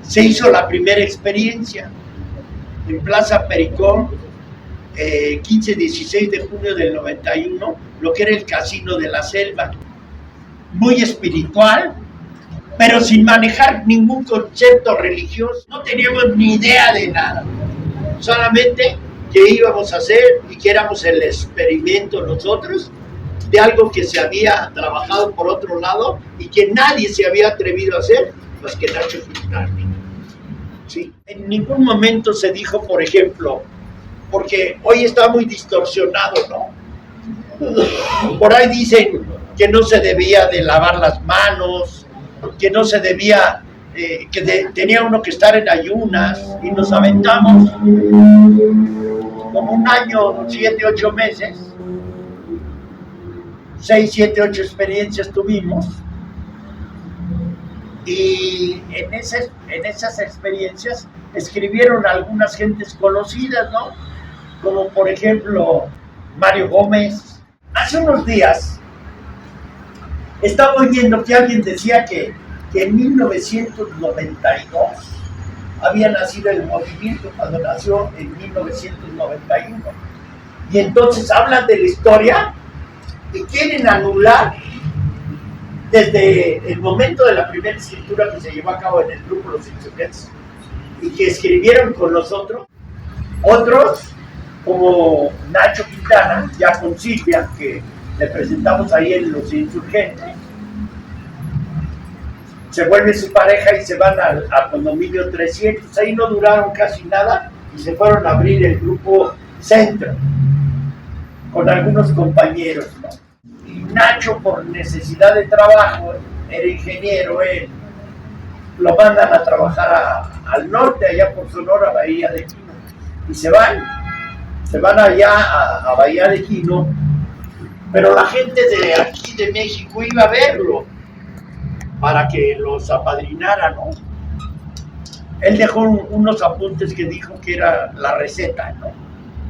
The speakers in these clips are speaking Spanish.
se hizo la primera experiencia en Plaza Pericón, 15-16 de junio del 91, lo que era el Casino de la Selva. Muy espiritual, pero sin manejar ningún concepto religioso. No teníamos ni idea de nada, solamente que íbamos a hacer y que éramos el experimento nosotros de algo que se había trabajado por otro lado y que nadie se había atrevido a hacer más que Nacho Quintana. ¿Sí? En ningún momento se dijo, por ejemplo, porque hoy está muy distorsionado, ¿no? Por ahí dicen que no se debía de lavar las manos, que no se debía, tenía uno que estar en ayunas, y nos aventamos como un año, 7, 8 meses, 6, 7, 8 experiencias tuvimos, y en esas experiencias escribieron algunas gentes conocidas, ¿no? Como por ejemplo Mario Gómez. Hace unos días estaba oyendo que alguien decía que en 1992 había nacido el movimiento, cuando nació en 1991. Y entonces hablan de la historia y quieren anular desde el momento de la primera escritura que se llevó a cabo en el grupo Los Insurgentes y que escribieron con nosotros, otros como Nacho Quintana, ya con Silvia, que le presentamos ahí en Los Insurgentes, se vuelve su pareja y se van al condominio 300, ahí no duraron casi nada y se fueron a abrir el grupo Centro con algunos compañeros, ¿no? Y Nacho, por necesidad de trabajo, era ingeniero, él lo mandan a trabajar al norte, allá por Sonora, Bahía de Quino, y se van allá a Bahía de Quino, pero la gente de aquí de México iba a verlo para que los apadrinara, ¿no? Él dejó unos apuntes que dijo que era la receta, ¿no?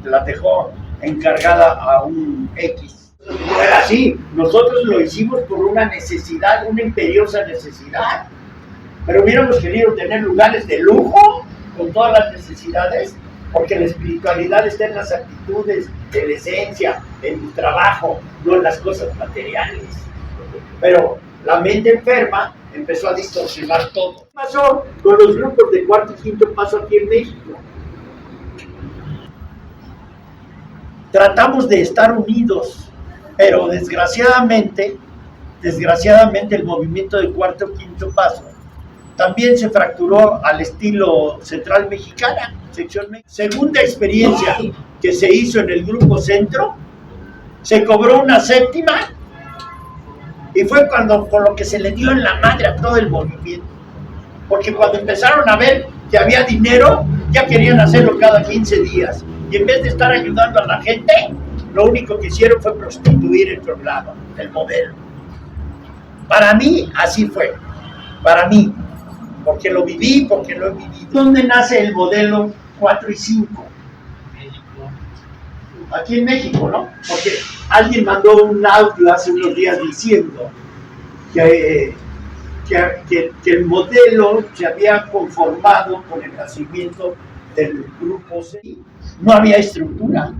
La dejó encargada a un X. Era así, nosotros lo hicimos por una necesidad, una imperiosa necesidad, pero hubiéramos querido tener lugares de lujo con todas las necesidades, porque la espiritualidad está en las actitudes, en la esencia, en el trabajo, no en las cosas materiales. Pero la mente enferma empezó a distorsionar todo. ¿Qué pasó con los grupos de cuarto y quinto paso aquí en México? Tratamos de estar unidos, pero desgraciadamente el movimiento de cuarto y quinto paso también se fracturó al estilo Central Mexicana, sección México. Segunda experiencia que se hizo en el grupo Centro, se cobró una séptima y fue con lo que se le dio en la madre a todo el movimiento, porque cuando empezaron a ver que había dinero, ya querían hacerlo cada 15 días, y en vez de estar ayudando a la gente, lo único que hicieron fue prostituir el programa, el modelo. Para mí, así fue, para mí, porque lo viví, porque lo he vivido. ¿Dónde nace el modelo 4 y 5? Aquí en México, ¿no? Porque alguien mandó un audio hace unos días diciendo que el modelo se había conformado con el nacimiento del grupo C. No había estructura.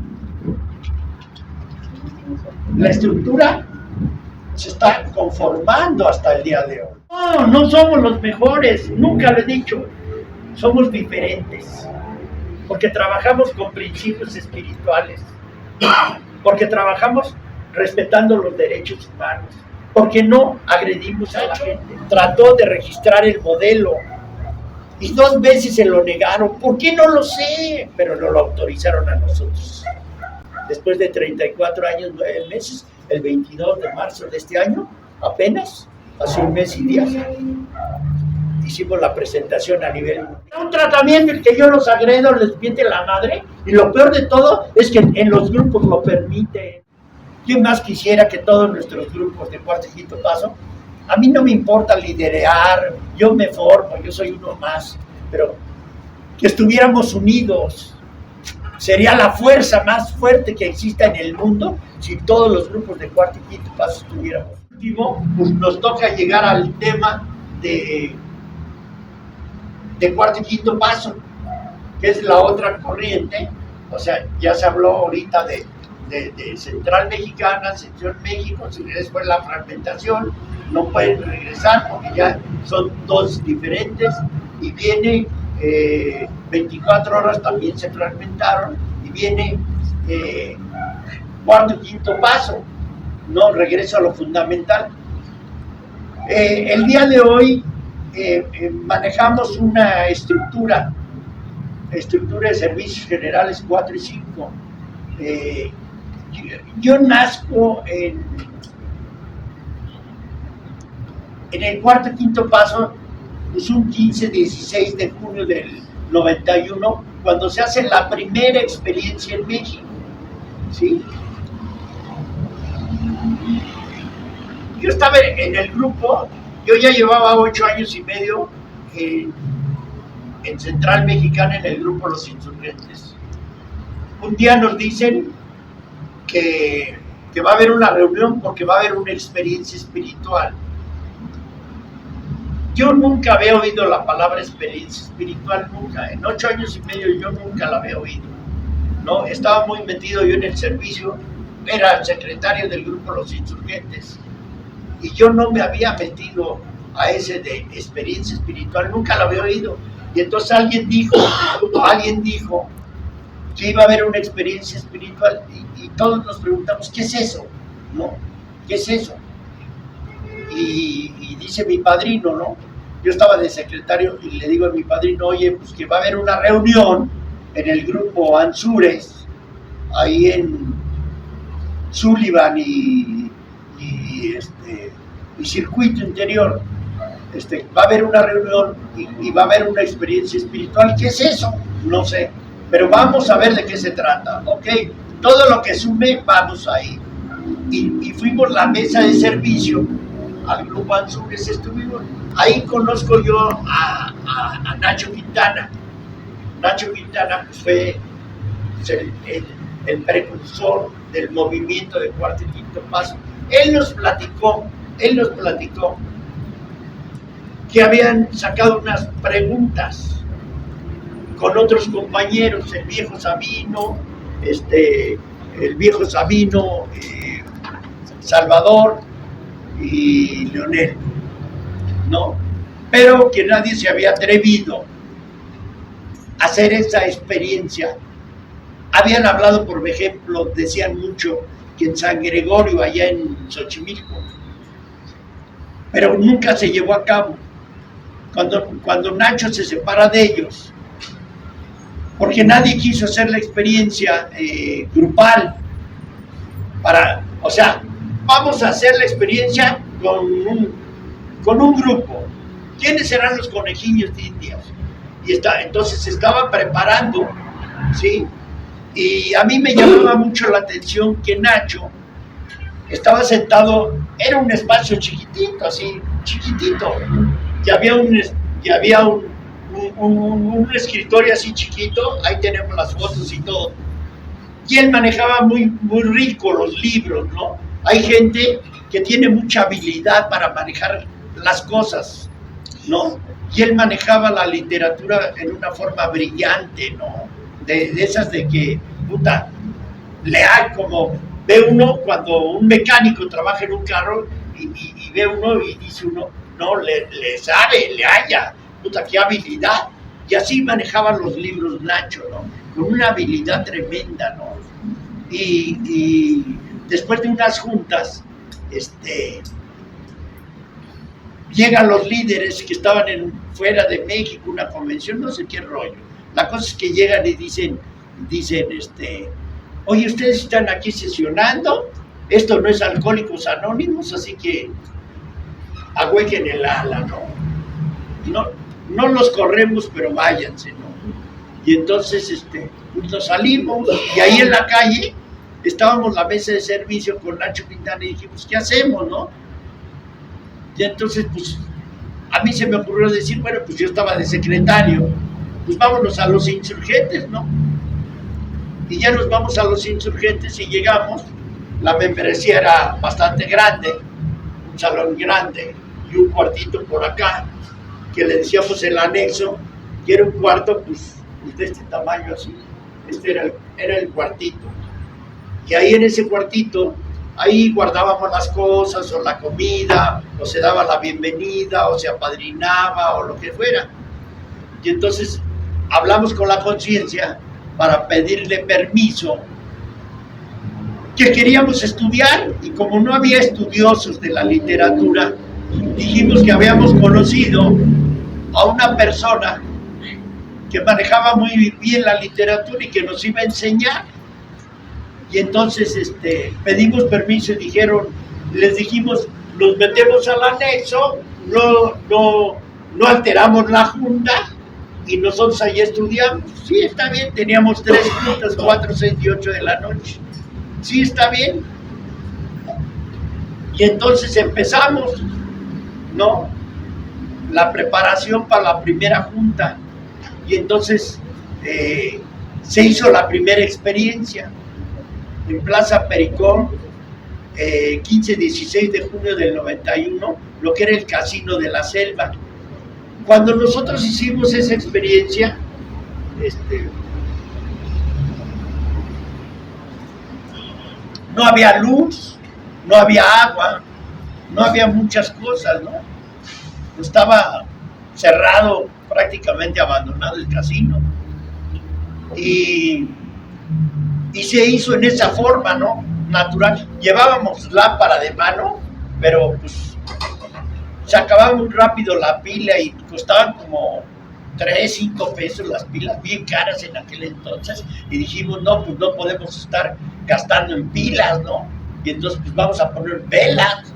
La estructura se está conformando hasta el día de hoy. No somos los mejores, nunca lo he dicho. Somos diferentes, porque trabajamos con principios espirituales, porque trabajamos respetando los derechos humanos, porque no agredimos a la gente. Trató de registrar el modelo y 2 veces se lo negaron. ¿Por qué? No lo sé, pero no lo autorizaron a nosotros. Después de 34 años, 9 meses, el 22 de marzo de este año, apenas, hace 1 mes y días, hicimos la presentación a nivel mundial. Un tratamiento en que yo los agredo, les miente la madre, y lo peor de todo es que en los grupos lo permiten. ¿Quién más quisiera que todos nuestros grupos de cuarto y quinto paso? A mí no me importa liderear, yo me formo, yo soy uno más, pero que estuviéramos unidos. Sería la fuerza más fuerte que exista en el mundo si todos los grupos de cuarto y quinto paso estuviéramos. Último, pues nos toca llegar al tema de de Cuarto y Quinto Paso, que es la otra corriente. O sea, ya se habló ahorita de Central Mexicana, Sección México, después la fragmentación, no pueden regresar porque ya son dos diferentes, y viene 24 horas, también se fragmentaron, y viene Cuarto y Quinto Paso, no, regreso a lo fundamental. El día de hoy manejamos una estructura de servicios generales 4 y 5. Yo nazco en el Cuarto y Quinto Paso, pues un 15-16 de junio del 91, cuando se hace la primera experiencia en México, ¿sí? Yo estaba en el grupo, yo ya llevaba 8 años y medio en Central Mexicana, en el grupo Los Insurgentes. Un día nos dicen que va a haber una reunión porque va a haber una experiencia espiritual. Yo nunca había oído la palabra experiencia espiritual, nunca. En 8 años y medio yo nunca la había oído, ¿no? Estaba muy metido yo en el servicio, era el secretario del grupo Los Insurgentes, y yo no me había metido a ese de experiencia espiritual, nunca la había oído. Y entonces alguien dijo que iba a haber una experiencia espiritual, y todos nos preguntamos, ¿qué es eso? ¿No? ¿Qué es eso? Y dice mi padrino, ¿no? Yo estaba de secretario y le digo a mi padrino, oye, pues que va a haber una reunión en el grupo Anzures, ahí en Sullivan y Circuito Interior. Va a haber una reunión y va a haber una experiencia espiritual. ¿Qué es eso? No sé, pero vamos a ver de qué se trata, ¿ok? Todo lo que sume, vamos ahí. Y fuimos la mesa de servicio al grupo Anzures, estuvimos. Ahí conozco yo a Nacho Quintana. Nacho Quintana pues, fue el precursor del movimiento de Cuarto y Quinto Paso. Él nos platicó que habían sacado unas preguntas con otros compañeros, el viejo Sabino, Salvador y Leonel, ¿no? Pero que nadie se había atrevido a hacer esa experiencia. Habían hablado, por ejemplo, decían mucho que en San Gregorio, allá en Xochimilco, pero nunca se llevó a cabo. Cuando Nacho se separa de ellos, porque nadie quiso hacer la experiencia grupal, o sea, vamos a hacer la experiencia con un grupo. ¿Quiénes serán los conejillos de Indias? Entonces se estaba preparando, ¿sí? Y a mí me llamaba mucho la atención que Nacho estaba sentado, era un espacio chiquitito, así, chiquitito, y había un escritorio así chiquito, ahí tenemos las fotos y todo, y él manejaba muy, muy rico los libros, ¿no? Hay gente que tiene mucha habilidad para manejar las cosas, ¿no? Y él manejaba la literatura en una forma brillante, ¿no? De esas de que, puta, leal, como ve uno cuando un mecánico trabaja en un carro y ve uno y dice uno, no, le sabe, le halla, puta, qué habilidad. Y así manejaban los libros Nacho, ¿no? Con una habilidad tremenda, ¿no? Y después de unas juntas, llegan los líderes que estaban fuera de México, una convención, no sé qué rollo. La cosa es que llegan y dicen, oye, ustedes están aquí sesionando, esto no es Alcohólicos Anónimos, así que ahuequen el ala, ¿no? No los corremos, pero váyanse, ¿no? Y entonces nos salimos, y ahí en la calle estábamos la mesa de servicio con Nacho Quintana y dijimos, ¿qué hacemos, no? Y entonces, pues, a mí se me ocurrió decir, bueno, pues yo estaba de secretario, pues vámonos a Los Insurgentes, ¿no? Y ya nos vamos a Los Insurgentes y llegamos, la membresía era bastante grande, un salón grande y un cuartito por acá, que le decíamos el anexo, y era un cuarto pues de este tamaño así. Este era el cuartito. Y ahí en ese cuartito, ahí guardábamos las cosas, o la comida, o se daba la bienvenida, o se apadrinaba, o lo que fuera. Y entonces hablamos con la conciencia para pedirle permiso, que queríamos estudiar, y como no había estudiosos de la literatura, dijimos que habíamos conocido a una persona que manejaba muy bien la literatura y que nos iba a enseñar. Y entonces pedimos permiso y les dijimos, nos metemos al anexo, no alteramos la junta y nosotros ahí estudiamos. Sí, está bien, teníamos 3 juntas, 4, 6 y 8 de la noche. Sí, está bien. Y entonces empezamos, ¿no? La preparación para la primera junta. Y entonces se hizo la primera experiencia en Plaza Pericón, 15-16 de junio del 91, lo que era el Casino de la Selva. Cuando nosotros hicimos esa experiencia, no había luz, no había agua, no había muchas cosas, ¿no? Estaba cerrado, prácticamente abandonado el casino. Y se hizo en esa forma, ¿no? Natural. Llevábamos lámpara de mano, pero pues se acababa muy rápido la pila y costaban como 3, 5 pesos las pilas, bien caras en aquel entonces. Y dijimos, no, pues no podemos estar gastando en pilas, ¿no? Y entonces pues vamos a poner velas,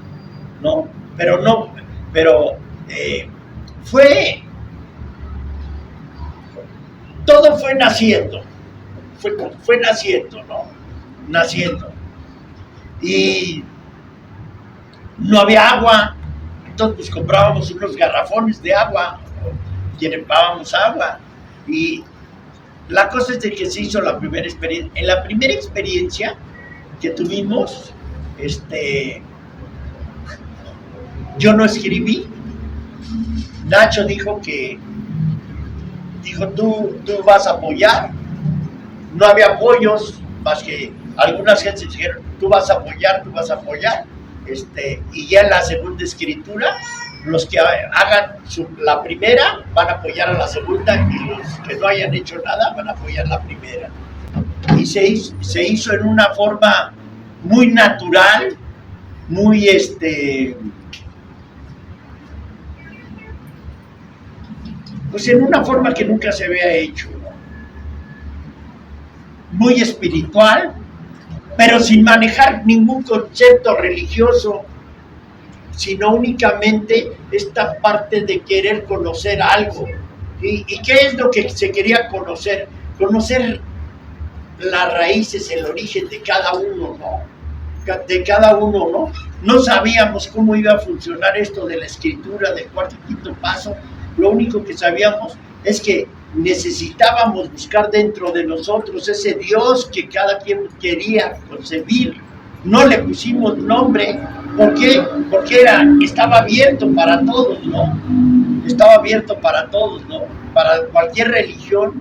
¿no? Pero todo fue naciendo. Fue naciendo, ¿no? Naciendo. Y no había agua, entonces pues comprábamos unos garrafones de agua, llevábamos agua. Y la cosa es de que se hizo la primera experiencia. En la primera experiencia que tuvimos, yo no escribí. Nacho dijo, tú vas a apoyar. No había apoyos, más que algunas gentes dijeron, tú vas a apoyar, y ya en la segunda escritura, los que hagan la primera van a apoyar a la segunda, y los que no hayan hecho nada van a apoyar la primera. Y se hizo en una forma muy natural, muy pues en una forma que nunca se había hecho, ¿no? Muy espiritual, pero sin manejar ningún concepto religioso, sino únicamente esta parte de querer conocer algo. ¿Y qué es lo que se quería conocer? Conocer las raíces, el origen de cada uno, ¿no? No sabíamos cómo iba a funcionar esto de la escritura del cuarto y quinto paso. Lo único que sabíamos es que necesitábamos buscar dentro de nosotros ese Dios que cada quien quería concebir. No le pusimos nombre, ¿por qué? Porque estaba abierto para todos, ¿no? Estaba abierto para todos, ¿no? Para cualquier religión.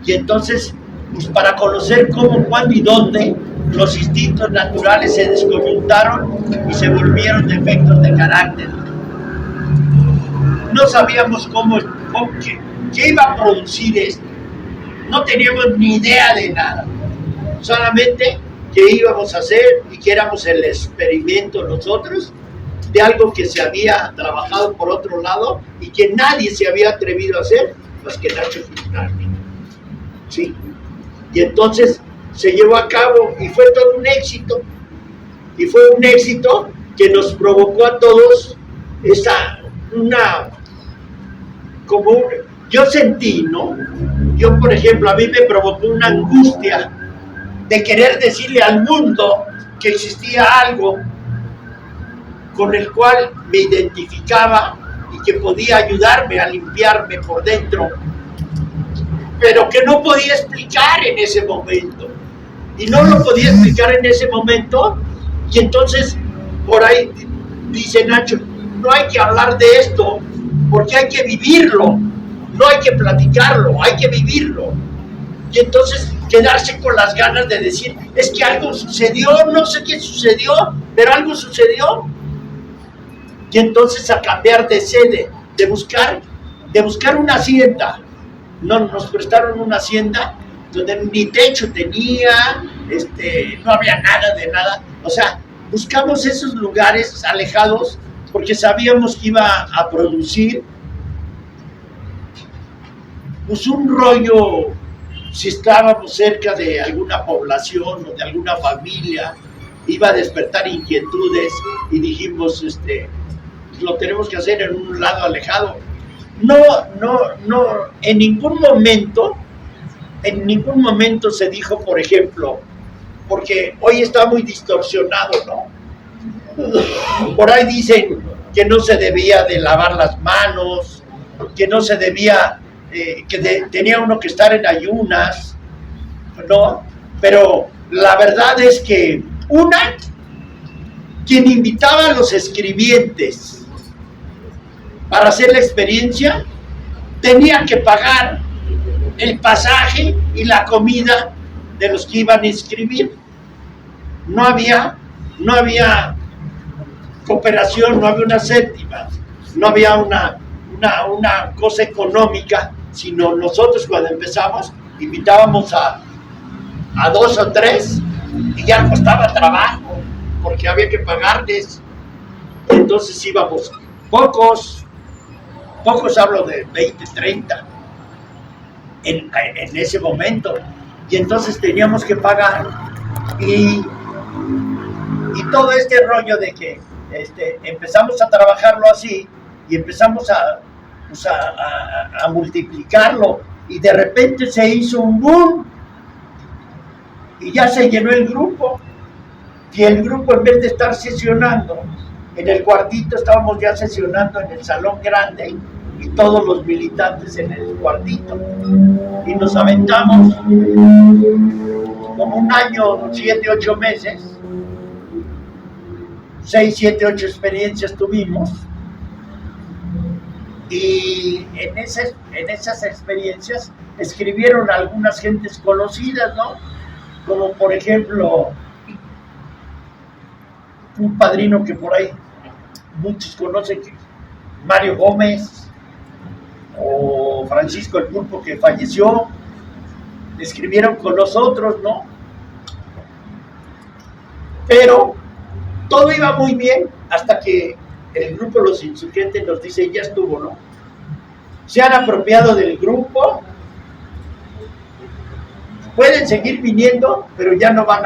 Y entonces, pues para conocer cómo, cuándo y dónde, los instintos naturales se desconjuntaron y se volvieron defectos de carácter. No sabíamos qué iba a producir esto. No teníamos ni idea de nada. Solamente que íbamos a hacer y que éramos el experimento nosotros de algo que se había trabajado por otro lado y que nadie se había atrevido a hacer más que Nacho Quintana. ¿Sí? Y entonces se llevó a cabo y fue todo un éxito. Y fue un éxito que nos provocó a todos yo sentí, ¿no? Yo, por ejemplo, a mí me provocó una angustia de querer decirle al mundo que existía algo con el cual me identificaba y que podía ayudarme a limpiarme por dentro, pero que no podía explicar en ese momento. Y no lo podía explicar en ese momento, y entonces por ahí dice Nacho, no hay que hablar de esto, porque hay que vivirlo. no hay que platicarlo, hay que vivirlo. Y entonces quedarse con las ganas de decir, es que algo sucedió, no sé qué sucedió, pero algo sucedió. Y entonces a cambiar de sede, de buscar una hacienda. No, nos prestaron una hacienda donde ni techo tenía, no había nada de nada. O sea, buscamos esos lugares alejados porque sabíamos que iba a producir pues un rollo, si estábamos cerca de alguna población o de alguna familia, iba a despertar inquietudes y dijimos, lo tenemos que hacer en un lado alejado. No, en ningún momento se dijo, por ejemplo, porque hoy está muy distorsionado, ¿no? Por ahí dicen que no se debía de lavar las manos, que no se debía, tenía uno que estar en ayunas, ¿no? Pero la verdad es que quien invitaba a los escribientes para hacer la experiencia, tenía que pagar el pasaje y la comida de los que iban a escribir. No había cooperación, no había una séptima, no había una cosa económica, sino nosotros cuando empezamos invitábamos a 2 o 3 y ya costaba trabajo porque había que pagarles. Entonces íbamos pocos, hablo de 20, 30 en ese momento, y entonces teníamos que pagar y todo este rollo de que empezamos a trabajarlo así y empezamos a multiplicarlo, y de repente se hizo un boom y ya se llenó el grupo, y el grupo, en vez de estar sesionando en el cuartito, estábamos ya sesionando en el salón grande y todos los militantes en el cuartito, y nos aventamos como un año, 7, 8 meses, 6, 7, 8 experiencias tuvimos, y en esas experiencias escribieron algunas gentes conocidas, ¿no? Como por ejemplo un padrino que por ahí muchos conocen, Mario Gómez, o Francisco el Pulpo, que falleció, escribieron con nosotros, ¿no? Pero todo iba muy bien hasta que el grupo Los Insurgentes nos dice, ya estuvo, ¿no? Se han apropiado del grupo, pueden seguir viniendo, pero ya no van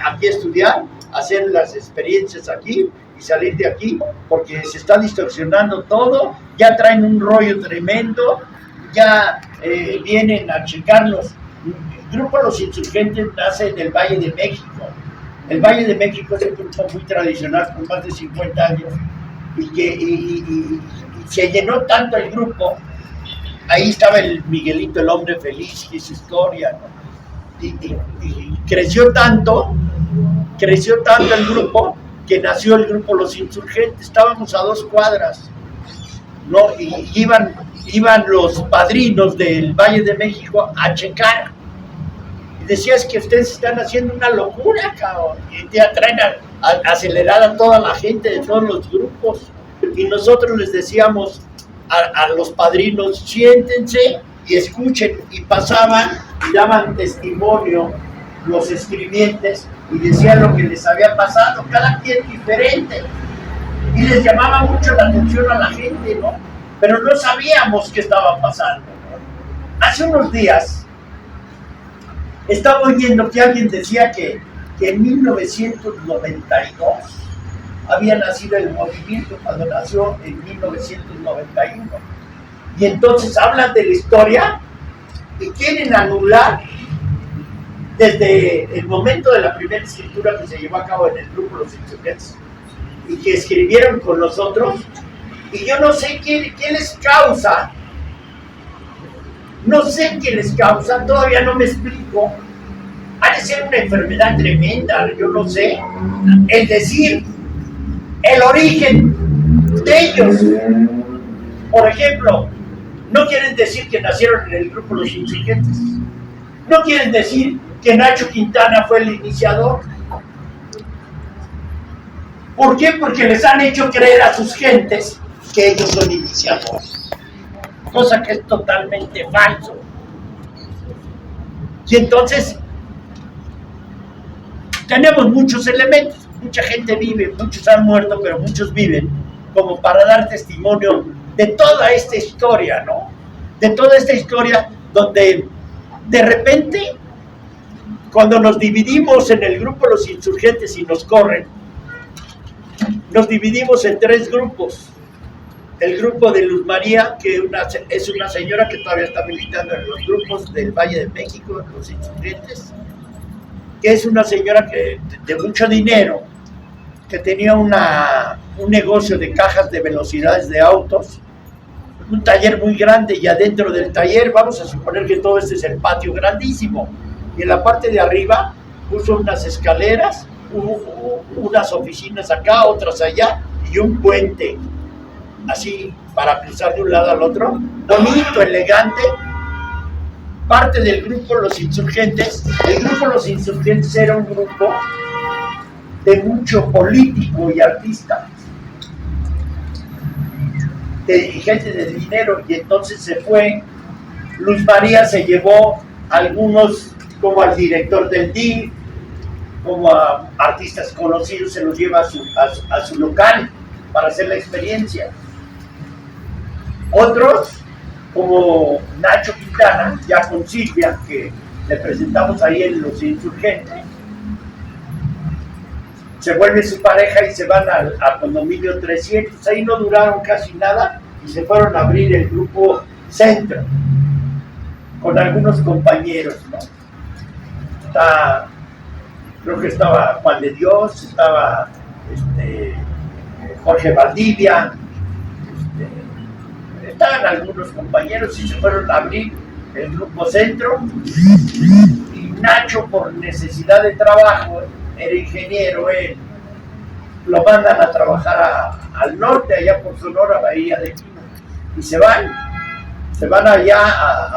aquí a estudiar, a hacer las experiencias aquí y salir de aquí, porque se está distorsionando todo, ya traen un rollo tremendo, ya vienen a checarlos. El grupo Los Insurgentes nace en el Valle de México. El Valle de México es un grupo muy tradicional por más de 50 años, y se llenó tanto el grupo. Ahí estaba el Miguelito, el hombre feliz, y su historia, ¿no? Y creció tanto el grupo, que nació el grupo Los Insurgentes. Estábamos a 2 cuadras, ¿no? Y iban los padrinos del Valle de México a checar. Y decía, es que ustedes están haciendo una locura, cabrón. Y ya traen a acelerar a toda la gente de todos los grupos. Y nosotros les decíamos a los padrinos, siéntense y escuchen. Y pasaban y daban testimonio los escribientes y decían lo que les había pasado, cada quien diferente. Y les llamaba mucho la atención a la gente, ¿no? Pero no sabíamos qué estaba pasando, ¿no? Hace unos días estaba oyendo que alguien decía que en 1992 había nacido el movimiento, cuando nació en 1991. Y entonces hablan de la historia y quieren anular desde el momento de la primera escritura que se llevó a cabo en el grupo Los Insurgentes y que escribieron con nosotros. Y yo no sé qué les causa, todavía no me explico. Ha de ser una enfermedad tremenda, yo no sé. Es decir, el origen de ellos. Por ejemplo, no quieren decir que nacieron en el grupo Los Insurgentes. No quieren decir que Nacho Quintana fue el iniciador. ¿Por qué? Porque les han hecho creer a sus gentes que ellos son iniciadores. Cosa que es totalmente falso. Y entonces tenemos muchos elementos. Mucha gente vive, muchos han muerto, pero muchos viven, como para dar testimonio de toda esta historia, ¿no? De toda esta historia donde de repente, cuando nos dividimos en el grupo Los Insurgentes y nos corren, nos dividimos en tres grupos. El grupo de Luz María, que es una señora que todavía está militando en los grupos del Valle de México, Los Insurgentes, que es una señora de mucho dinero, que tenía un negocio de cajas de velocidades de autos, un taller muy grande, y adentro del taller, vamos a suponer que todo este es el patio grandísimo, y en la parte de arriba puso unas escaleras, unas oficinas acá, otras allá, y un puente, así, para cruzar de un lado al otro, bonito, elegante. Parte del grupo Los Insurgentes. El grupo Los Insurgentes era un grupo de mucho político y artista, de gente de dinero, y entonces se fue. Luz María se llevó a algunos, como al director del DIF, como a artistas conocidos, se los lleva a su local para hacer la experiencia. Otros, como Nacho Quintana, ya con Silvia, que le presentamos ahí en Los Insurgentes, se vuelve su pareja y se van a condominio 300. Ahí no duraron casi nada y se fueron a abrir el grupo Centro con algunos compañeros, ¿no? Creo que estaba Juan de Dios, estaba Jorge Valdivia, estaban algunos compañeros y se fueron a abrir el grupo Centro. Y Nacho, por necesidad de trabajo, era ingeniero, él lo mandan a trabajar al norte, allá por Sonora, Bahía de Quino, y se van allá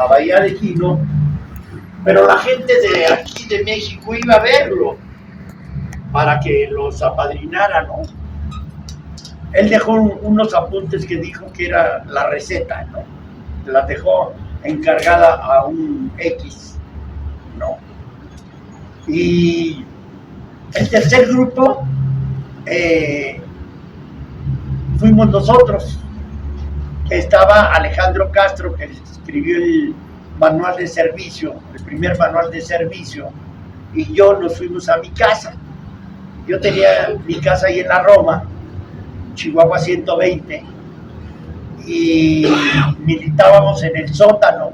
a Bahía de Quino, pero la gente de aquí de México iba a verlo para que los apadrinara, ¿no? Él dejó unos apuntes que dijo que era la receta, ¿no? La dejó encargada a un X, ¿no? Y el tercer grupo fuimos nosotros. Estaba Alejandro Castro, que escribió el manual de servicio, el primer manual de servicio, y yo nos fuimos a mi casa. Yo tenía mi casa ahí en la Roma, Chihuahua 120, y militábamos en el sótano,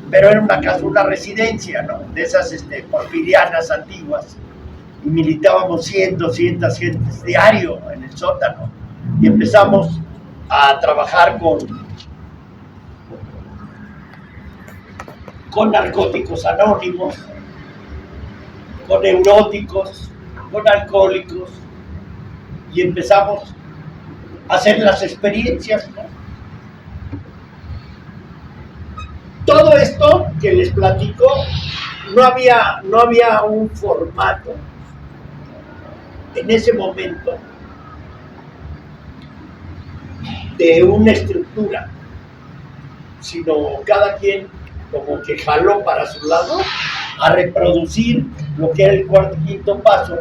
pero era una casa, una residencia, ¿no? De esas porfirianas antiguas, y militábamos 100, 200 gentes diario en el sótano, y empezamos a trabajar con narcóticos anónimos, con neuróticos, con alcohólicos, y empezamos a hacer las experiencias, ¿no? Todo esto que les platico, no había un formato en ese momento de una estructura, sino cada quien como que jaló para su lado a reproducir lo que era el cuarto y quinto paso,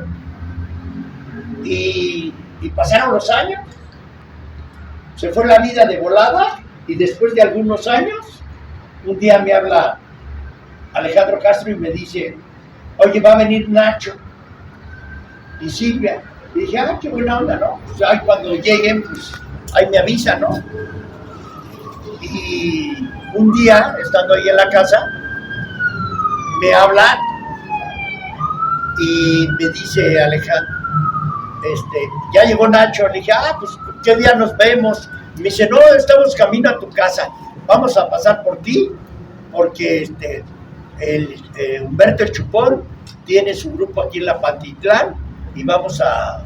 y pasaron los años, se fue la vida de volada, y después de algunos años, un día me habla Alejandro Castro y me dice: oye, va a venir Nacho y Silvia. Y dije: ah, qué buena onda, ¿no? Pues, ay, cuando lleguen, pues ahí me avisan, ¿no? Y un día, estando ahí en la casa, me habla y me dice Alejandro, ya llegó Nacho. Le dije: ah, pues ¿qué día nos vemos? Y me dice: no, estamos camino a tu casa, vamos a pasar por ti, porque Humberto el Chupón tiene su grupo aquí en la Pantitlán, y vamos a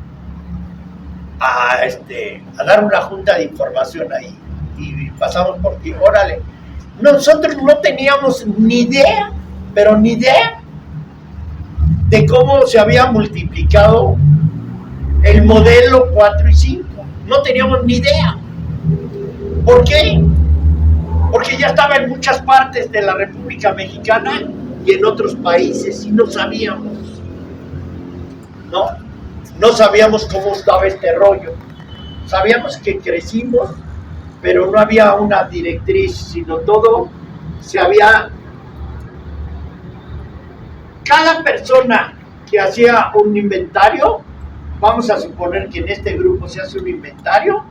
dar una junta de información ahí. y pasamos por ti, órale. Nosotros no teníamos ni idea, pero ni idea de cómo se había multiplicado el modelo 4 y 5. No teníamos ni idea. ¿Por qué? Porque ya estaba en muchas partes de la República Mexicana y en otros países y no sabíamos. No sabíamos cómo estaba este rollo. Sabíamos que crecimos, pero no había una directriz, sino todo se había... Cada persona que hacía un inventario, vamos a suponer que en este grupo se hace un inventario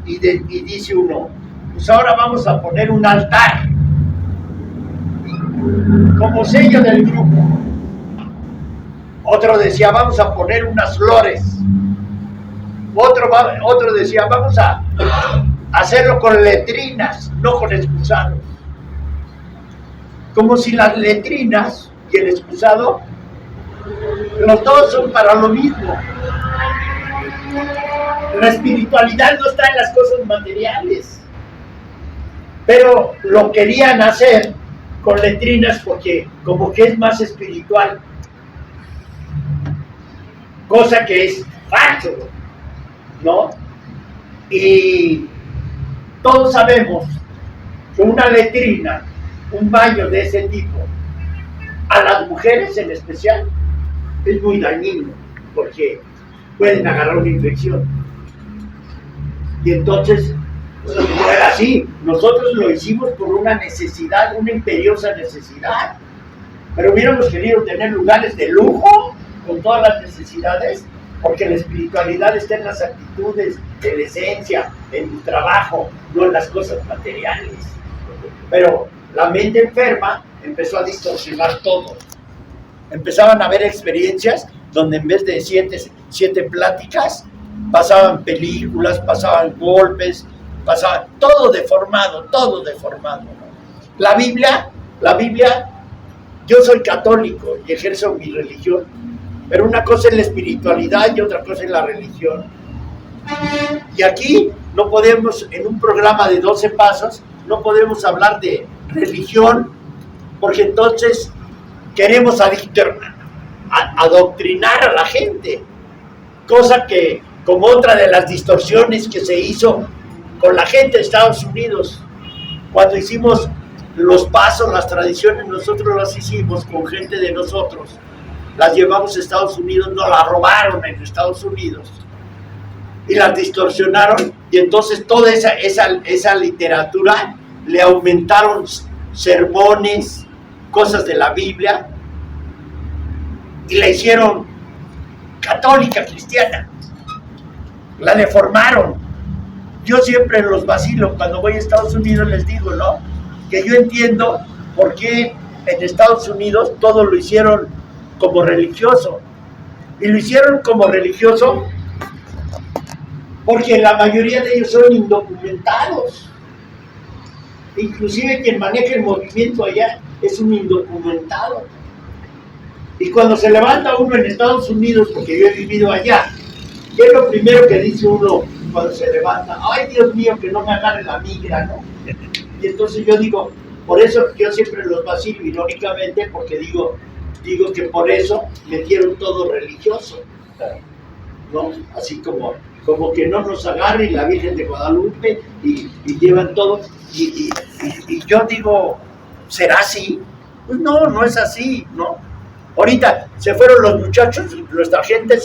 y dice uno, pues ahora vamos a poner un altar como sello del grupo. Otro decía, vamos a poner unas flores. Otro decía, vamos a hacerlo con letrinas, no con excusados. Como si las letrinas y el excusado, los dos son para lo mismo. La espiritualidad no está en las cosas materiales, pero lo querían hacer con letrinas porque como que es más espiritual, cosa que es falso, ¿no? Y todos sabemos que una letrina, un baño de ese tipo, a las mujeres en especial, es muy dañino, porque pueden agarrar una infección. Y entonces, era así, nosotros lo hicimos por una necesidad, una imperiosa necesidad. Pero hubiéramos querido tener lugares de lujo, con todas las necesidades, porque la espiritualidad está en las actitudes, en la esencia, en el trabajo, no en las cosas materiales. Pero la mente enferma empezó a distorsionar todo. Empezaban a haber experiencias donde en vez de siete pláticas, pasaban películas, pasaban golpes, pasaban todo deformado. La Biblia, yo soy católico y ejerzo mi religión, pero una cosa es la espiritualidad y otra cosa es la religión. Y aquí no podemos, en un programa de 12 pasos, no podemos hablar de religión, porque entonces queremos adoctrinar a la gente, cosa que, como otra de las distorsiones que se hizo con la gente de Estados Unidos, cuando hicimos los pasos, las tradiciones, nosotros las hicimos con gente de nosotros, las llevamos a Estados Unidos, nos las robaron en Estados Unidos y las distorsionaron, y entonces toda esa literatura le aumentaron sermones, cosas de la Biblia, y la hicieron católica, cristiana, la deformaron. Yo siempre los vacilo cuando voy a Estados Unidos, les digo, ¿no?, que yo entiendo por qué en Estados Unidos todo lo hicieron como religioso, y lo hicieron como religioso porque la mayoría de ellos son indocumentados. Inclusive quien maneja el movimiento allá es un indocumentado. Y cuando se levanta uno en Estados Unidos, porque yo he vivido allá, ¿qué es lo primero que dice uno cuando se levanta? Ay, Dios mío, que no me agarre la migra, ¿no? Y entonces yo digo, por eso yo siempre los vacilo irónicamente, porque digo que por eso metieron todo religioso, ¿no? Así como que no nos agarre la Virgen de Guadalupe y llevan todo. Y yo digo, ¿será así? Pues no es así, ¿no? Ahorita se fueron los muchachos, nuestra gente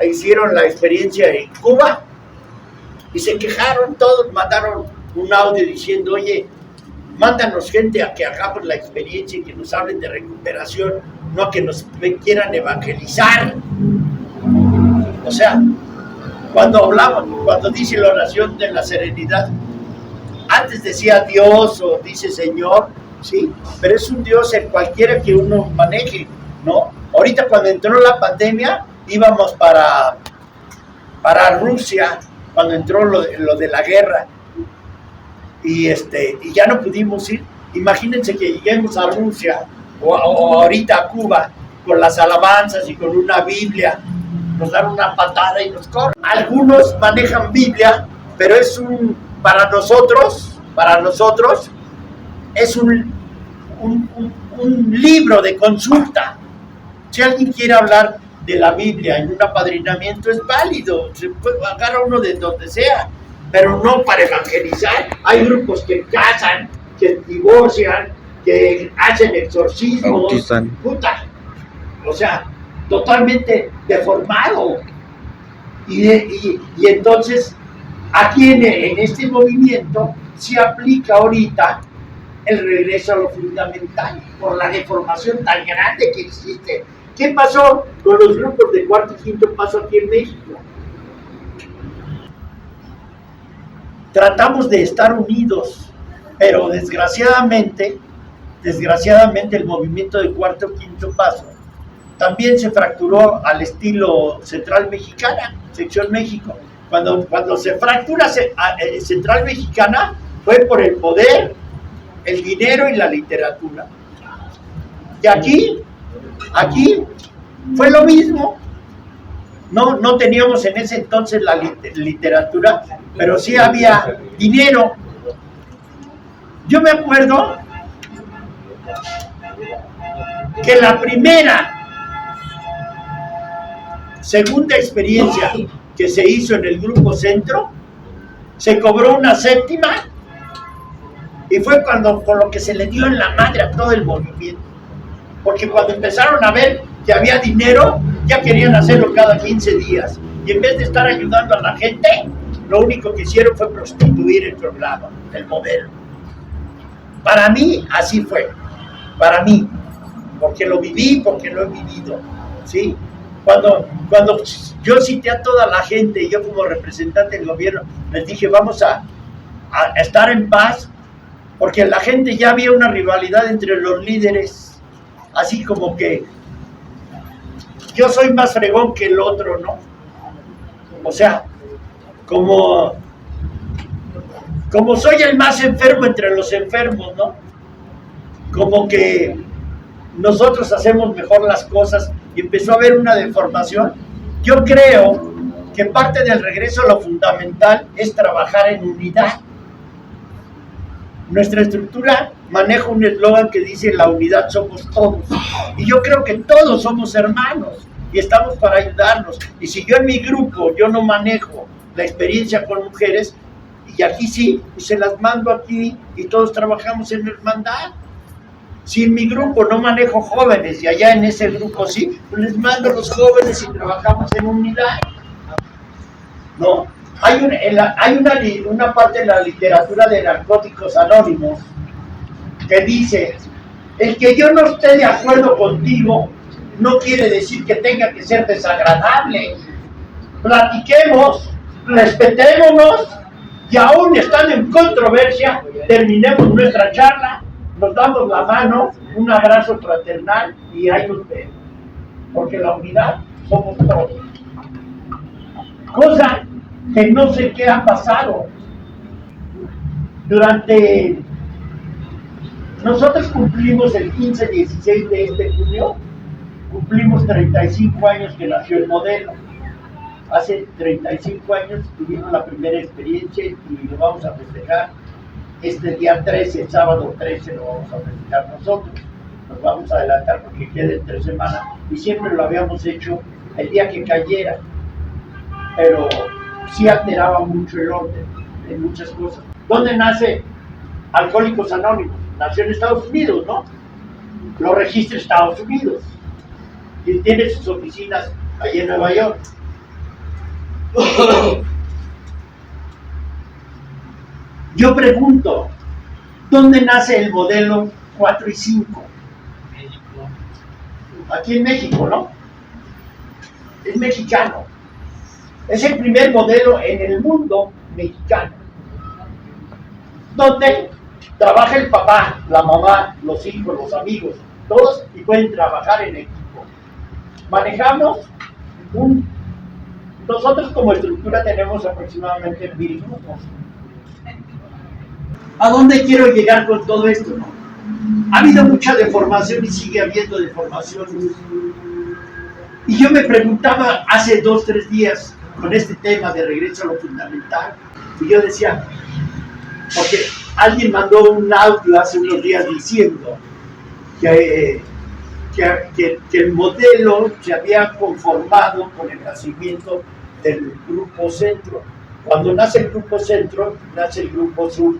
hicieron la experiencia en Cuba y se quejaron todos, mandaron un audio diciendo, oye, mándanos gente a que hagamos la experiencia y que nos hablen de recuperación, no a que nos quieran evangelizar. O sea, cuando dice la oración de la serenidad, antes decía Dios o dice Señor, sí, pero es un Dios en cualquiera que uno maneje, ¿no? Ahorita cuando entró la pandemia, íbamos para Rusia, cuando entró lo de la guerra, y ya no pudimos ir. Imagínense que lleguemos a Rusia o ahorita a Cuba con las alabanzas y con una Biblia, nos dan una patada y nos corren. Algunos manejan Biblia, pero es para nosotros es un libro de consulta. Si alguien quiere hablar de la Biblia en un apadrinamiento, es válido, se puede agarrar uno de donde sea, pero no para evangelizar. Hay grupos que casan, que divorcian, que hacen exorcismos, bautizan. Puta, o sea, totalmente deformado. Y entonces, aquí en este movimiento se aplica ahorita el regreso a lo fundamental, por la deformación tan grande que existe. ¿Qué pasó con los grupos de cuarto y quinto paso aquí en México? Tratamos de estar unidos, pero desgraciadamente el movimiento de cuarto y quinto paso también se fracturó al estilo Central Mexicana, Sección México. Cuando se fractura Central Mexicana fue por el poder, el dinero y la literatura. Y aquí fue lo mismo. No teníamos en ese entonces la literatura, pero sí había dinero. Yo me acuerdo que la segunda experiencia que se hizo en el Grupo Centro, se cobró una séptima y fue con lo que se le dio en la madre a todo el movimiento. Porque cuando empezaron a ver que había dinero, ya querían hacerlo cada 15 días. Y en vez de estar ayudando a la gente, lo único que hicieron fue prostituir el programa, el modelo. Para mí, así fue. Para mí. Porque lo viví, porque lo he vivido. ¿Sí? Cuando yo cité a toda la gente, yo como representante del gobierno, les dije, vamos a estar en paz, porque la gente ya había una rivalidad entre los líderes, así como que yo soy más fregón que el otro, ¿no? O sea, como soy el más enfermo entre los enfermos, ¿no? Como que nosotros hacemos mejor las cosas y empezó a haber una deformación. Yo creo que parte del regreso a lo fundamental es trabajar en unidad. Nuestra estructura maneja un eslogan que dice: la unidad somos todos. Y yo creo que todos somos hermanos y estamos para ayudarnos. Y si yo en mi grupo yo no manejo la experiencia con mujeres, y aquí sí, pues se las mando aquí y todos trabajamos en hermandad. Si en mi grupo no manejo jóvenes y allá en ese grupo sí, pues les mando a los jóvenes y trabajamos en unidad. ¿No? Hay una parte de la literatura de Narcóticos Anónimos que dice: el que yo no esté de acuerdo contigo no quiere decir que tenga que ser desagradable. Platiquemos, respetémonos, y aún estando en controversia, terminemos nuestra charla, nos damos la mano, un abrazo fraternal y ahí nos vemos. Porque la unidad somos todos. Cosa que no sé qué ha pasado. Nosotros cumplimos el 15-16 de este junio, cumplimos 35 años que nació el modelo. Hace 35 años tuvimos la primera experiencia y lo vamos a festejar este día 13, el sábado 13 lo vamos a festejar nosotros. Nos vamos a adelantar porque queda entre semana y siempre lo habíamos hecho el día que cayera, pero sí alteraba mucho el orden de muchas cosas. ¿Dónde nace Alcohólicos Anónimos? Nació en Estados Unidos, ¿no? Lo registra Estados Unidos y tiene sus oficinas allí en Nueva York. Yo pregunto, ¿dónde nace el modelo 4 y 5? Aquí en México, ¿no? Es mexicano. Es el primer modelo en el mundo mexicano, donde trabaja el papá, la mamá, los hijos, los amigos, todos, y pueden trabajar en equipo. Manejamos nosotros como estructura tenemos aproximadamente 1000 grupos. ¿A dónde quiero llegar con todo esto? Ha habido mucha deformación y sigue habiendo deformaciones. Y yo me preguntaba hace 2-3 días con este tema de regreso a lo fundamental, y yo decía, Porque alguien mandó un audio hace unos días diciendo que el modelo se había conformado con el nacimiento del Grupo Centro. Cuando nace el Grupo Centro, nace el Grupo Sur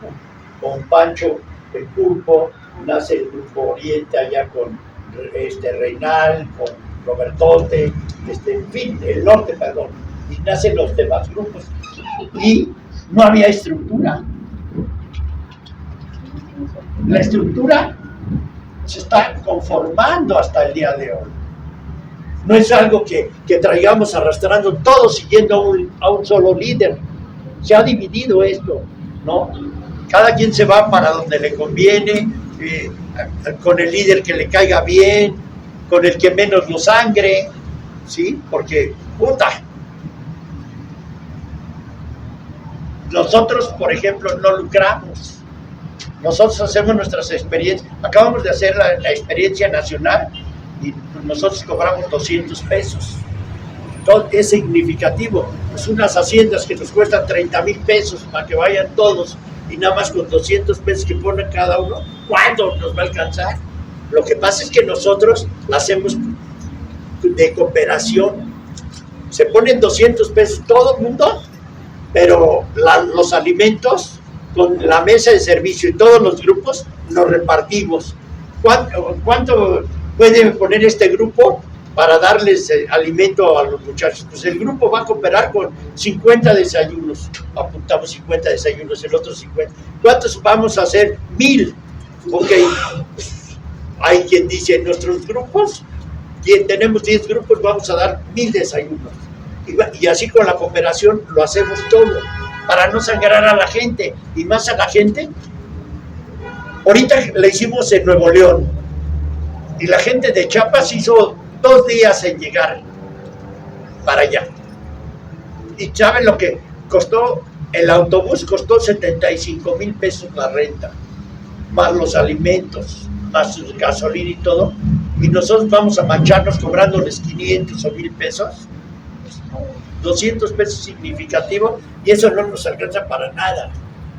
con Pancho el Pulpo, nace el Grupo Oriente allá con Reinal, con Robertote, en fin, el norte, perdón, y nacen los demás grupos. Y no había estructura. La estructura se está conformando hasta el día de hoy. No es algo que traigamos arrastrando todos siguiendo a un solo líder. Se ha dividido esto, ¿no? Cada quien se va para donde le conviene, con el líder que le caiga bien, con el que menos lo sangre, ¿sí? Porque, puta, nosotros, por ejemplo, no lucramos. Nosotros hacemos nuestras experiencias. Acabamos de hacer la experiencia nacional y nosotros cobramos 200 pesos. Todo es significativo. Pues unas haciendas que nos cuestan 30,000 pesos para que vayan todos y nada más con 200 pesos que ponen cada uno, ¿cuándo nos va a alcanzar? Lo que pasa es que nosotros hacemos de cooperación. Se ponen 200 pesos todo el mundo, pero los alimentos con la mesa de servicio y todos los grupos nos repartimos. ¿Cuánto puede poner este grupo para darles alimento a los muchachos? Pues el grupo va a cooperar con 50 desayunos. Apuntamos 50 desayunos, el otro 50. ¿Cuántos vamos a hacer? 1,000. Ok. Hay quien dice, en nuestros grupos, tenemos 10 grupos, vamos a dar 1,000 desayunos. Y así con la cooperación lo hacemos todo, para no sangrar a la gente, y más a la gente. Ahorita le hicimos en Nuevo León, y la gente de Chiapas hizo 2 días en llegar para allá. ¿Y saben lo que costó? El autobús costó 75,000 pesos la renta, más los alimentos, más gasolina y todo, y nosotros vamos a mancharnos cobrándoles 500 o 1,000 pesos. 200 pesos significativo, y eso no nos alcanza para nada,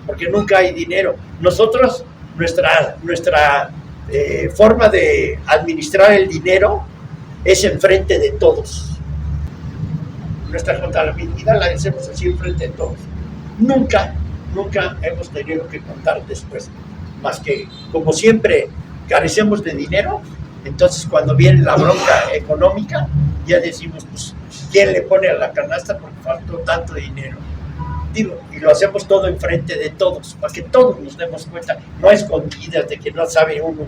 porque nunca hay dinero. Nosotros, nuestra forma de administrar el dinero es enfrente de todos. Nuestra contabilidad la hacemos así enfrente de todos. Nunca hemos tenido que contar después, más que, como siempre, carecemos de dinero. Entonces, cuando viene la bronca económica, ya decimos, pues, ¿quién le pone a la canasta porque faltó tanto dinero? Digo, y lo hacemos todo enfrente de todos, para que todos nos demos cuenta, no escondidas de que no sabe uno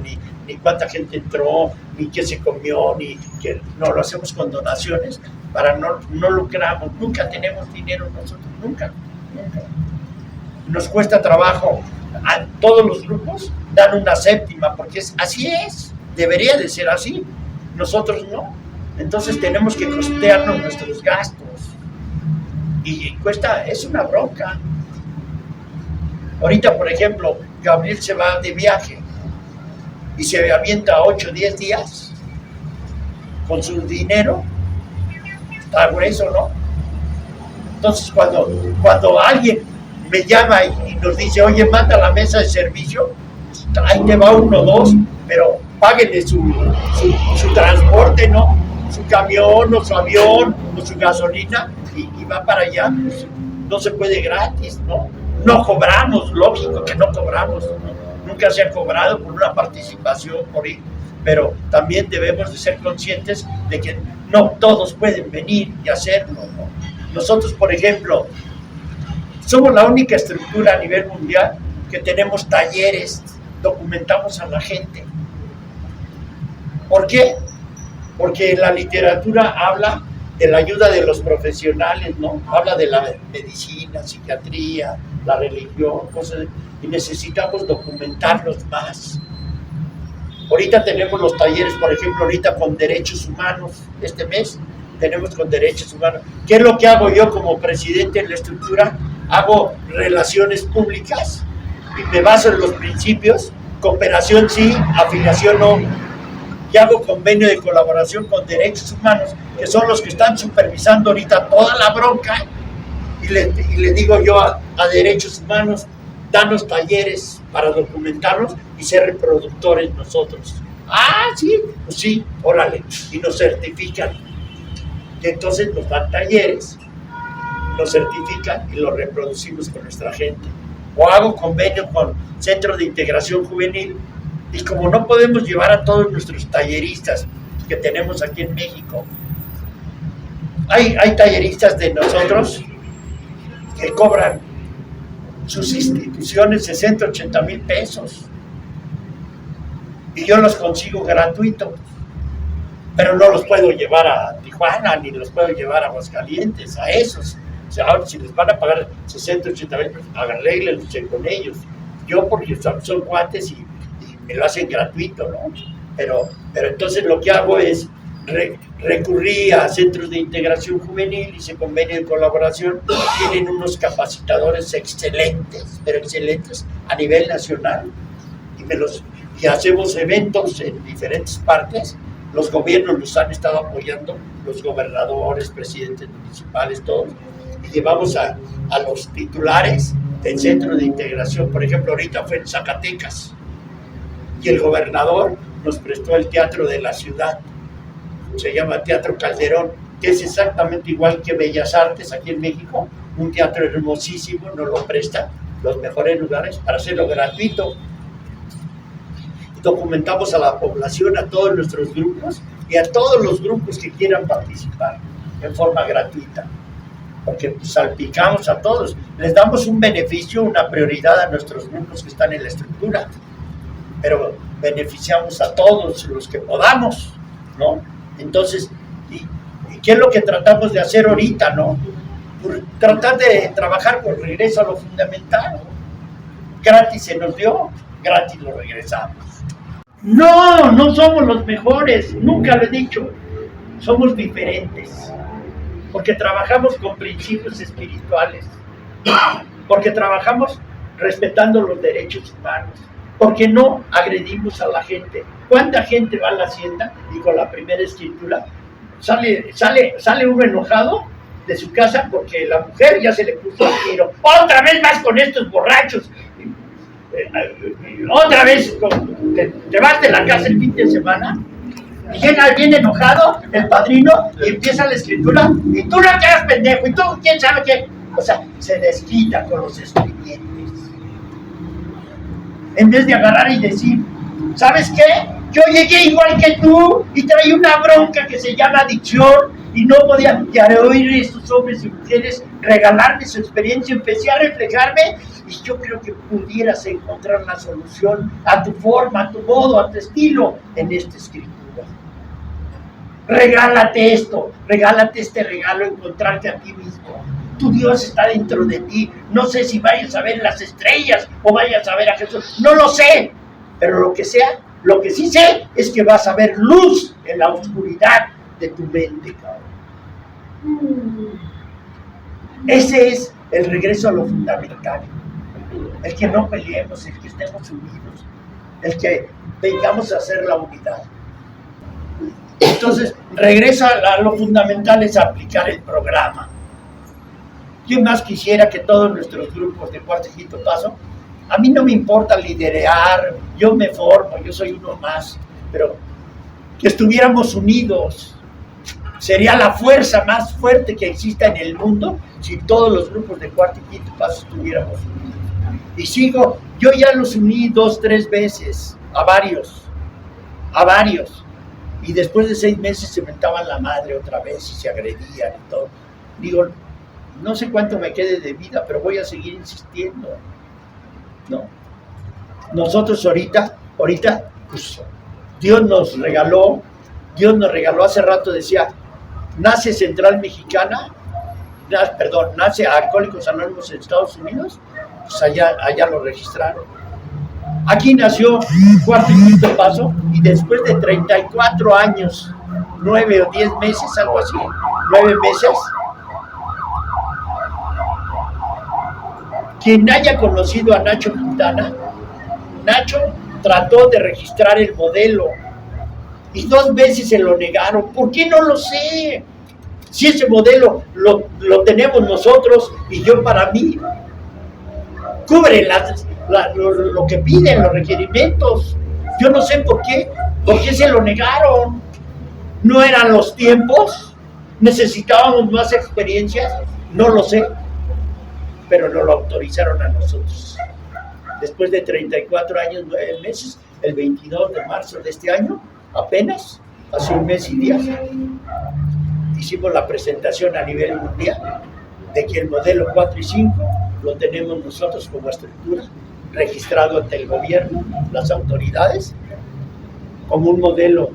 ni cuánta gente entró, ni qué se comió, ni que no, lo hacemos con donaciones, para no lucramos, nunca tenemos dinero nosotros, nunca. Nos cuesta trabajo, a todos los grupos dan una séptima, porque así es, debería de ser así, nosotros no. Entonces tenemos que costearnos nuestros gastos y cuesta, es una bronca. Ahorita, por ejemplo, Gabriel se va de viaje y se avienta 8 o 10 días con su dinero, está grueso, ¿no? Entonces cuando alguien me llama y nos dice, oye, manda la mesa de servicio, ahí te va 1 o 2, pero páguenle su transporte, ¿no? Su camión o su avión o su gasolina y va para allá. Pues, no se puede gratis, ¿no? No cobramos, lógico que no cobramos, ¿no? Nunca se ha cobrado por una participación por ahí, pero también debemos de ser conscientes de que no todos pueden venir y hacerlo, ¿no? Nosotros, por ejemplo, somos la única estructura a nivel mundial que tenemos talleres, documentamos a la gente. ¿Por qué? Porque la literatura habla de la ayuda de los profesionales, ¿no? Habla de la medicina, psiquiatría, la religión, cosas, y necesitamos documentarlos más. Ahorita tenemos los talleres, por ejemplo, ahorita con derechos humanos, este mes tenemos con derechos humanos. ¿Qué es lo que hago yo como presidente en la estructura? Hago relaciones públicas y me baso en los principios, cooperación sí, afiliación no. Y hago convenio de colaboración con derechos humanos, que son los que están supervisando ahorita toda la bronca, y le digo yo a derechos humanos, danos talleres para documentarnos y ser reproductores nosotros. Ah, sí, pues sí, órale, y nos certifican. Y entonces nos dan talleres, nos certifican y lo reproducimos con nuestra gente. O hago convenio con Centro de Integración Juvenil, y como no podemos llevar a todos nuestros talleristas que tenemos aquí en México, hay talleristas de nosotros que cobran sus instituciones 60, 80 mil pesos. Y yo los consigo gratuitos. Pero no los puedo llevar a Tijuana, ni los puedo llevar a Aguascalientes, a esos. O sea, ahora si les van a pagar 60, 80 mil pesos, arréglense con ellos. Yo porque son cuates y me lo hacen gratuito, ¿no? Pero entonces lo que hago es recurrí a centros de integración juvenil, hice convenio de colaboración, tienen unos capacitadores excelentes, pero excelentes a nivel nacional, y hacemos eventos en diferentes partes. Los gobiernos nos han estado apoyando, los gobernadores, presidentes municipales, todos, y llevamos a los titulares del centro de integración. Por ejemplo, ahorita fue en Zacatecas, y el gobernador nos prestó el teatro de la ciudad, se llama Teatro Calderón, que es exactamente igual que Bellas Artes aquí en México, un teatro hermosísimo, nos lo prestan los mejores lugares para hacerlo gratuito. Documentamos a la población, a todos nuestros grupos y a todos los grupos que quieran participar en forma gratuita, porque salpicamos a todos, les damos un beneficio, una prioridad a nuestros grupos que están en la estructura, pero beneficiamos a todos los que podamos, ¿no? Entonces, ¿y qué es lo que tratamos de hacer ahorita, no? Por tratar de trabajar con regreso a lo fundamental. Gratis se nos dio, gratis lo regresamos. No somos los mejores, nunca lo he dicho. Somos diferentes, porque trabajamos con principios espirituales, porque trabajamos respetando los derechos humanos, porque no agredimos a la gente. ¿Cuánta gente va a la hacienda y con la primera escritura sale uno enojado de su casa porque la mujer ya se le puso al tiro? Otra vez más con estos borrachos. Otra vez te vas de la casa el fin de semana y llega bien enojado el padrino y empieza la escritura y tú no te hagas pendejo y tú quién sabe qué. O sea, se desquita con los escribientes. En vez de agarrar y decir, ¿sabes qué? Yo llegué igual que tú y traía una bronca que se llama adicción y no podía oír a estos hombres y mujeres regalarme su experiencia. Empecé a reflejarme y yo creo que pudieras encontrar la solución a tu forma, a tu modo, a tu estilo en esta escritura. Regálate esto, regálate este regalo, encontrarte a ti mismo. Tu Dios está dentro de ti. No sé si vayas a ver las estrellas o vayas a ver a Jesús, no lo sé, pero lo que sí sé es que vas a ver luz en la oscuridad de tu mente, cabrón. Ese es el regreso a lo fundamental. El que no peleemos, el que estemos unidos, el que vengamos a hacer la unidad. Entonces, regreso a lo fundamental, es aplicar el programa. Yo más quisiera que todos nuestros grupos de Cuarto y Quinto Paso, a mí no me importa liderear, yo me formo, yo soy uno más, pero que estuviéramos unidos. Sería la fuerza más fuerte que exista en el mundo si todos los grupos de Cuarto y Quinto Paso estuviéramos unidos. Y yo ya los uní 2, 3 veces, a varios, y después de 6 meses se mentaban la madre otra vez y se agredían y todo. Digo, no sé cuánto me quede de vida, pero voy a seguir insistiendo. No. Nosotros ahorita, pues, Dios nos regaló, hace rato decía, nace Central Mexicana, nace Alcohólicos Anónimos en Estados Unidos, pues allá lo registraron. Aquí nació Cuarto y Quinto Paso, y después de 34 años, 9 o 10 meses, algo así, 9 meses, quien haya conocido a Nacho Quintana, Nacho trató de registrar el modelo y 2 veces se lo negaron. ¿Por qué? No lo sé. Si ese modelo lo tenemos nosotros y yo para mí, cubren lo que piden, los requerimientos. Yo no sé por qué se lo negaron. ¿No eran los tiempos? ¿Necesitábamos más experiencias? No lo sé, pero no lo autorizaron a nosotros. Después de 34 años, 9 meses, el 22 de marzo de este año, apenas, hace un mes y días, hicimos la presentación a nivel mundial de que el modelo 4 y 5 lo tenemos nosotros como estructura, registrado ante el gobierno, las autoridades, como un modelo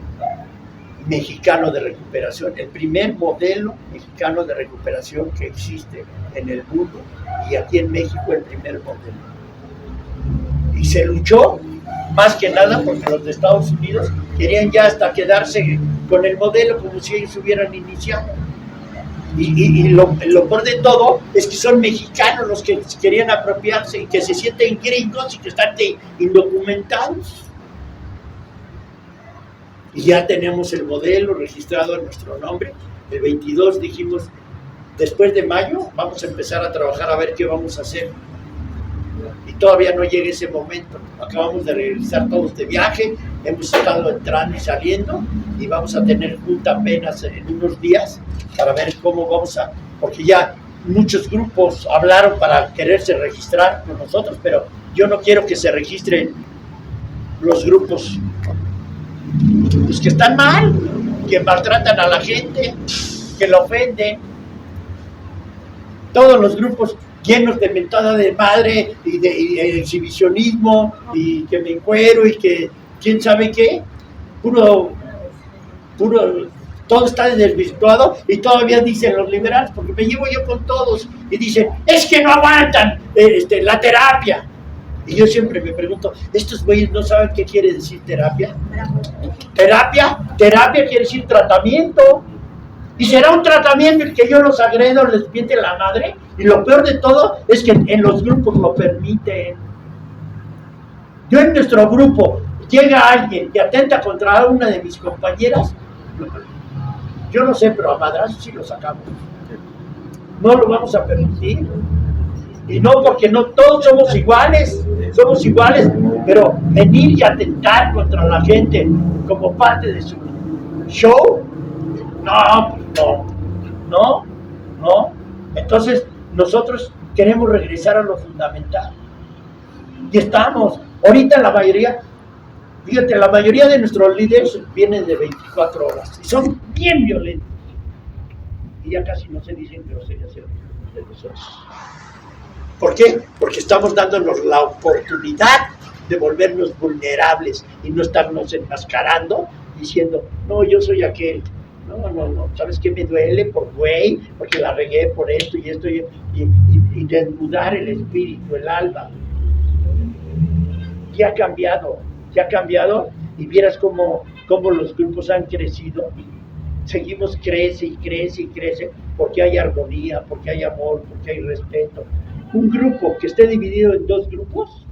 mexicano de recuperación, el primer modelo mexicano de recuperación que existe en el mundo, y aquí en México el primer modelo. Y se luchó más que nada porque los de Estados Unidos querían ya hasta quedarse con el modelo como si ellos hubieran iniciado. Y lo peor de todo es que son mexicanos los que querían apropiarse y que se sienten gringos y que están indocumentados. Y ya tenemos el modelo registrado en nuestro nombre. El 22 dijimos, después de mayo vamos a empezar a trabajar a ver qué vamos a hacer. Y todavía no llega ese momento. Acabamos de regresar todos de viaje, hemos estado entrando y saliendo, y vamos a tener junta apenas en unos días para ver cómo vamos a... Porque ya muchos grupos hablaron para quererse registrar con nosotros, pero yo no quiero que se registren los grupos pues, que están mal, que maltratan a la gente, que la ofenden. Todos los grupos llenos de mentada de madre y de exhibicionismo y que me encuero y que quién sabe qué, puro, todo está desvirtuado. Y todavía dicen los liberales, porque me llevo yo con todos, y dicen, es que no aguantan la terapia. Y yo siempre me pregunto, ¿estos güeyes no saben qué quiere decir terapia? Terapia quiere decir tratamiento. Y será un tratamiento el que yo los agredo, les miente la madre. Y lo peor de todo es que en los grupos lo permiten. Yo en nuestro grupo llega alguien que atenta contra una de mis compañeras, yo no sé, pero a madrazos sí lo sacamos. No lo vamos a permitir. Y no, porque no todos somos iguales, pero venir y atentar contra la gente como parte de su show, no. Entonces, nosotros queremos regresar a lo fundamental. Y estamos, ahorita la mayoría de nuestros líderes vienen de 24 horas y son bien violentos. Y ya casi no se dicen groserías de nosotros. ¿Por qué? Porque estamos dándonos la oportunidad de volvernos vulnerables y no estarnos enmascarando diciendo, no, yo soy aquel. No, ¿sabes qué me duele? Por güey, porque la regué por esto y esto, y desnudar el espíritu, el alma. Ya ha cambiado, y vieras cómo los grupos han crecido. Seguimos, crece, porque hay armonía, porque hay amor, porque hay respeto. Un grupo que esté dividido en dos grupos,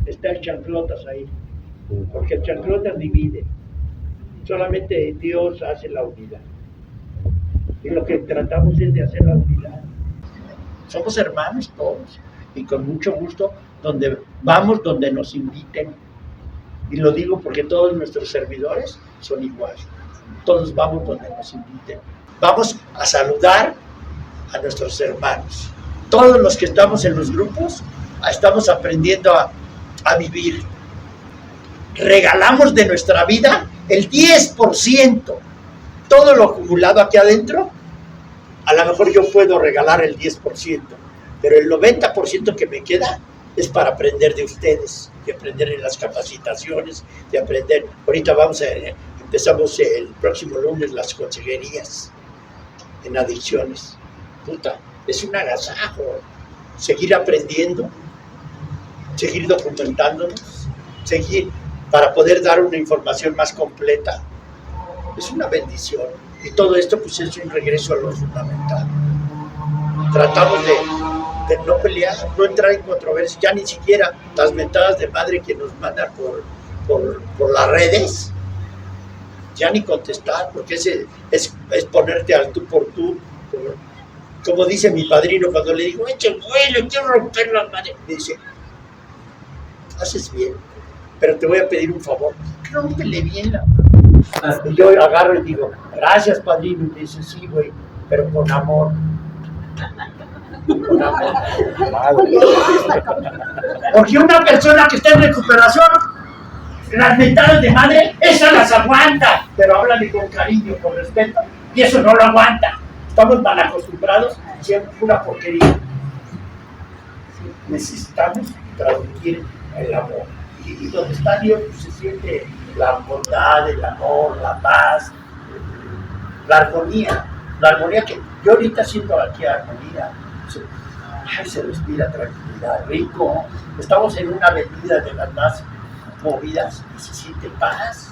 está el chanclotas ahí, porque el chanclotas divide. Solamente Dios hace la unidad. Y lo que tratamos es de hacer la unidad. Somos hermanos todos, y con mucho gusto, donde vamos, donde nos inviten. Y lo digo porque todos nuestros servidores son iguales. Todos vamos donde nos inviten. Vamos a saludar a nuestros hermanos. Todos los que estamos en los grupos, estamos aprendiendo a vivir. Regalamos de nuestra vida el 10%. Todo lo acumulado aquí adentro, a lo mejor yo puedo regalar el 10%, pero el 90% que me queda es para aprender de ustedes, de aprender en las capacitaciones, de aprender. Ahorita empezamos el próximo lunes las consejerías en adicciones. Es un agasajo seguir aprendiendo, seguir documentándonos, seguir para poder dar una información más completa. Es una bendición. Y todo esto pues es un regreso a lo fundamental. Tratamos de no pelear, no entrar en controversia, ya ni siquiera las mentadas de madre que nos mandan por las redes, ya ni contestar, porque es ponerte al tú por tú. como dice mi padrino cuando le digo, eche vuelo, quiero romper la madre. Me dice, haces bien, pero te voy a pedir un favor, rómpele bien la madre. Y yo agarro y digo, gracias padrino. Y me dice, sí, güey, pero con amor. Con amor. Porque una persona que está en recuperación, las mentadas de madre, esas las aguanta, pero háblale con cariño, con respeto, y eso no lo aguanta. Estamos mal acostumbrados a hacer pura porquería. Necesitamos transmitir el amor. Y donde está Dios, pues, se siente la bondad, el amor, la paz, la armonía que yo ahorita siento aquí, armonía. Se respira tranquilidad, rico. Estamos en una avenida de las más movidas y se siente paz.